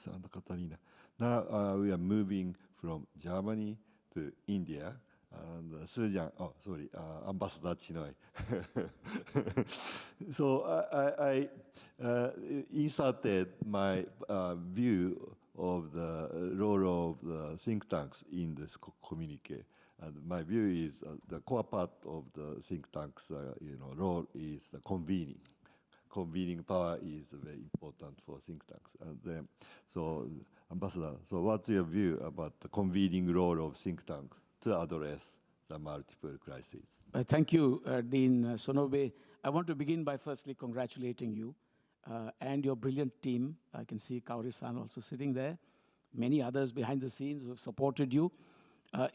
and Katarina. Now we are moving from Germany to India. And Sujan, oh, sorry, Ambassador Chinoy. So I inserted my view of the role of the think tanks in this communique. And my view is the core part of the think tanks, role is the convening. Convening power is very important for think tanks. And then, so, Ambassador, so what's your view about the convening role of think tanks to address the multiple crises? Thank you, Dean Sonobe. I want to begin by firstly congratulating you and your brilliant team. I can see Kaori-san also sitting there, many others behind the scenes who have supported you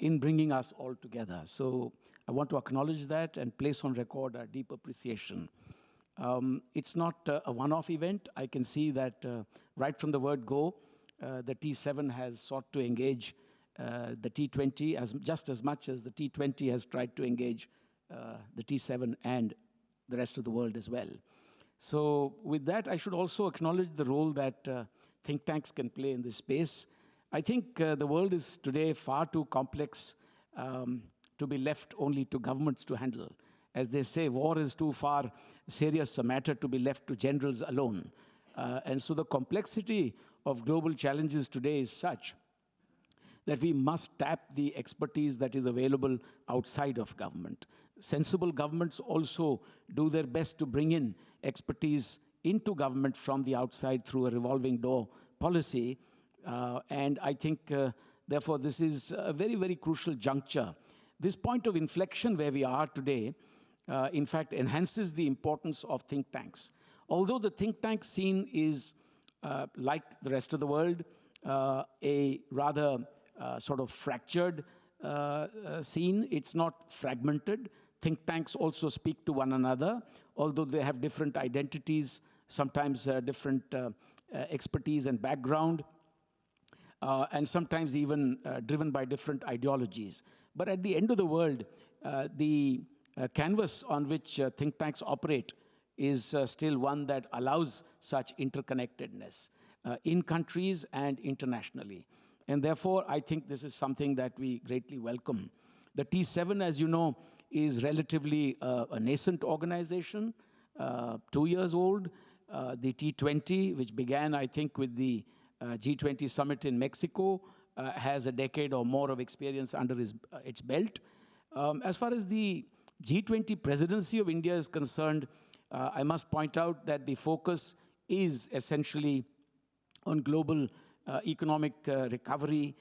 in bringing us all together. So I want to acknowledge that and place on record our deep appreciation. It's not a one-off event. I can see that right from the word go, the T7 has sought to engage the T20 just as much as the T20 has tried to engage the T7 and the rest of the world as well. So with that, I should also acknowledge the role that think tanks can play in this space. I think the world is today far too complex to be left only to governments to handle. As they say, war is too far serious a matter to be left to generals alone. And so the complexity of global challenges today is such that we must tap the expertise that is available outside of government. Sensible governments also do their best to bring in expertise into government from the outside through a revolving door policy. And I think, therefore, this is a very, very crucial juncture. This point of inflection where we are today, in fact, enhances the importance of think tanks. Although the think tank scene is, like the rest of the world, a rather sort of fractured scene, it's not fragmented. Think tanks also speak to one another, although they have different identities, sometimes different expertise and background, and sometimes even driven by different ideologies. But at the end of the world, the canvas on which think tanks operate is still one that allows such interconnectedness in countries and internationally. And therefore, I think this is something that we greatly welcome. The T7, as you know, is relatively a nascent organization, 2 years old. The T20, which began, I think, with the G20 summit in Mexico, has a decade or more of experience under its belt. As far as the G20 presidency of India is concerned, I must point out that the focus is essentially on global economic recovery,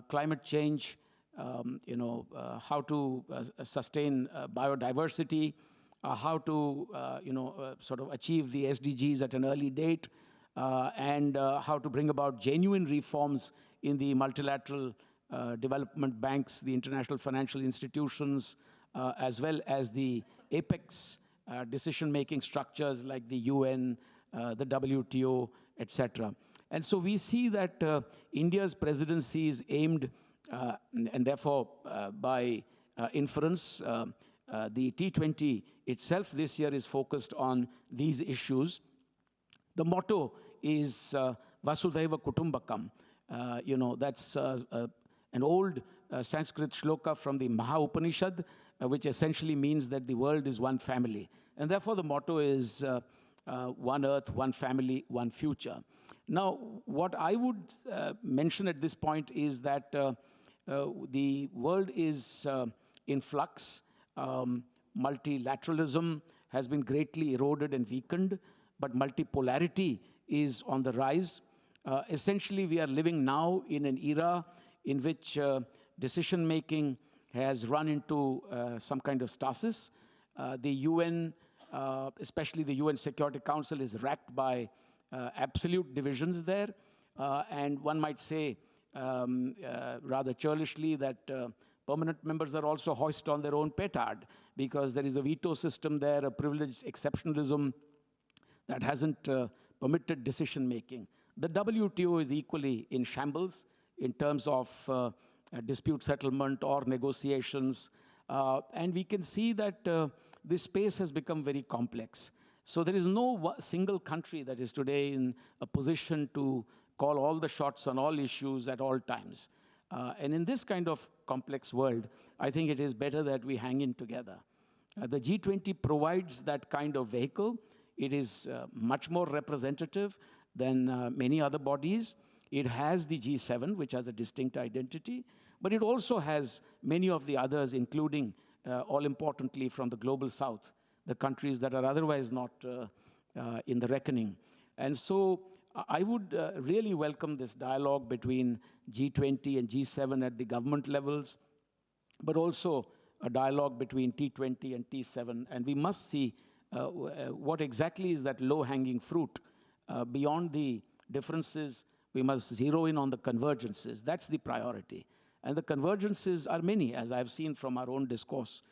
climate change, how to sustain biodiversity, how to sort of achieve the SDGs at an early date, and how to bring about genuine reforms in the multilateral development banks, the international financial institutions, as well as the apex decision-making structures like the UN, the WTO, etc. And so we see that India's presidency is aimed, and therefore by inference, the T20 itself this year is focused on these issues. The motto is Vasudhaiva Kutumbakam. That's an old Sanskrit shloka from the Maha Upanishad, which essentially means that the world is one family. And therefore, the motto is one earth, one family, one future. Now, what I would mention at this point is that the world is in flux. Multilateralism has been greatly eroded and weakened, but multipolarity is on the rise. Essentially, we are living now in an era in which decision-making has run into some kind of stasis. The UN, especially the UN Security Council, is racked by absolute divisions there. And one might say, rather churlishly, that permanent members are also hoist on their own petard, because there is a veto system there, a privileged exceptionalism that hasn't permitted decision-making. The WTO is equally in shambles in terms of dispute settlement or negotiations. And we can see that this space has become very complex. So there is no single country that is today in a position to call all the shots on all issues at all times. And in this kind of complex world, I think it is better that we hang in together. The G20 provides that kind of vehicle. It is much more representative than many other bodies. It has the G7, which has a distinct identity, but it also has many of the others, including, all importantly, from the global south, the countries that are otherwise not in the reckoning. And so I would really welcome this dialogue between G20 and G7 at the government levels, but also a dialogue between T20 and T7. And we must see what exactly is that low-hanging fruit. Beyond the differences, we must zero in on the convergences. That's the priority. And the convergences are many, as I've seen from our own discourse,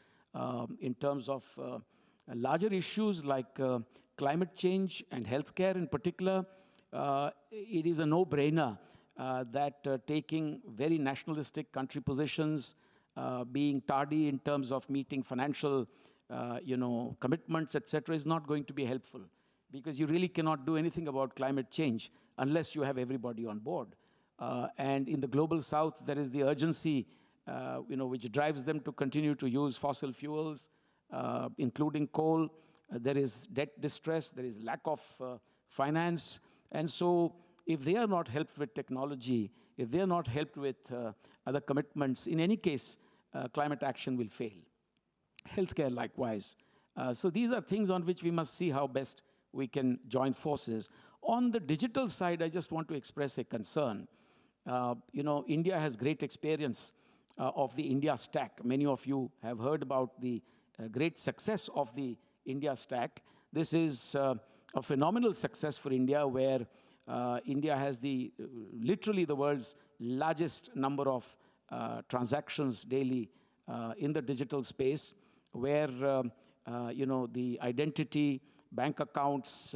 in terms of larger issues like climate change and healthcare in particular. It is a no-brainer that taking very nationalistic country positions, being tardy in terms of meeting financial commitments, etc., is not going to be helpful, because you really cannot do anything about climate change unless you have everybody on board. And in the global south, there is the urgency which drives them to continue to use fossil fuels, including coal. There is debt distress, there is lack of finance. And so if they are not helped with technology, if they are not helped with other commitments, in any case, climate action will fail. Healthcare likewise. So these are things on which we must see how best we can join forces. On the digital side, I just want to express a concern. India has great experience of the India stack. Many of you have heard about the great success of the India stack. This is a phenomenal success for India, where India has literally the world's largest number of transactions daily in the digital space, where the identity, bank accounts,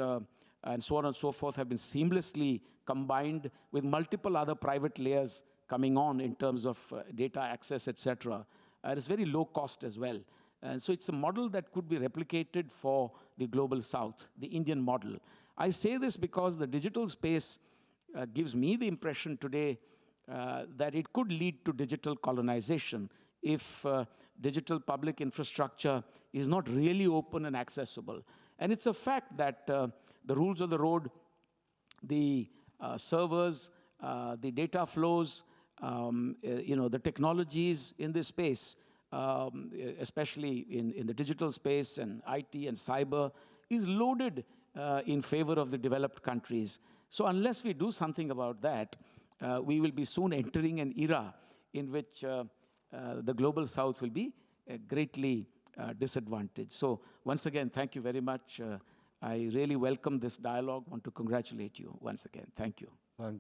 and so on and so forth have been seamlessly combined with multiple other private layers coming on in terms of data access, etc. It's very low cost as well. And so it's a model that could be replicated for the global south, the Indian model. I say this because the digital space gives me the impression today that it could lead to digital colonization if digital public infrastructure is not really open and accessible. And it's a fact that the rules of the road, the servers, the data flows, the technologies in this space, especially in the digital space and IT and cyber, is loaded in favor of the developed countries. So unless we do something about that, we will be soon entering an era in which the global south will be greatly disadvantaged. So once again, thank you very much. I really welcome this dialogue. I want to congratulate you once again. Thank you. Thank you.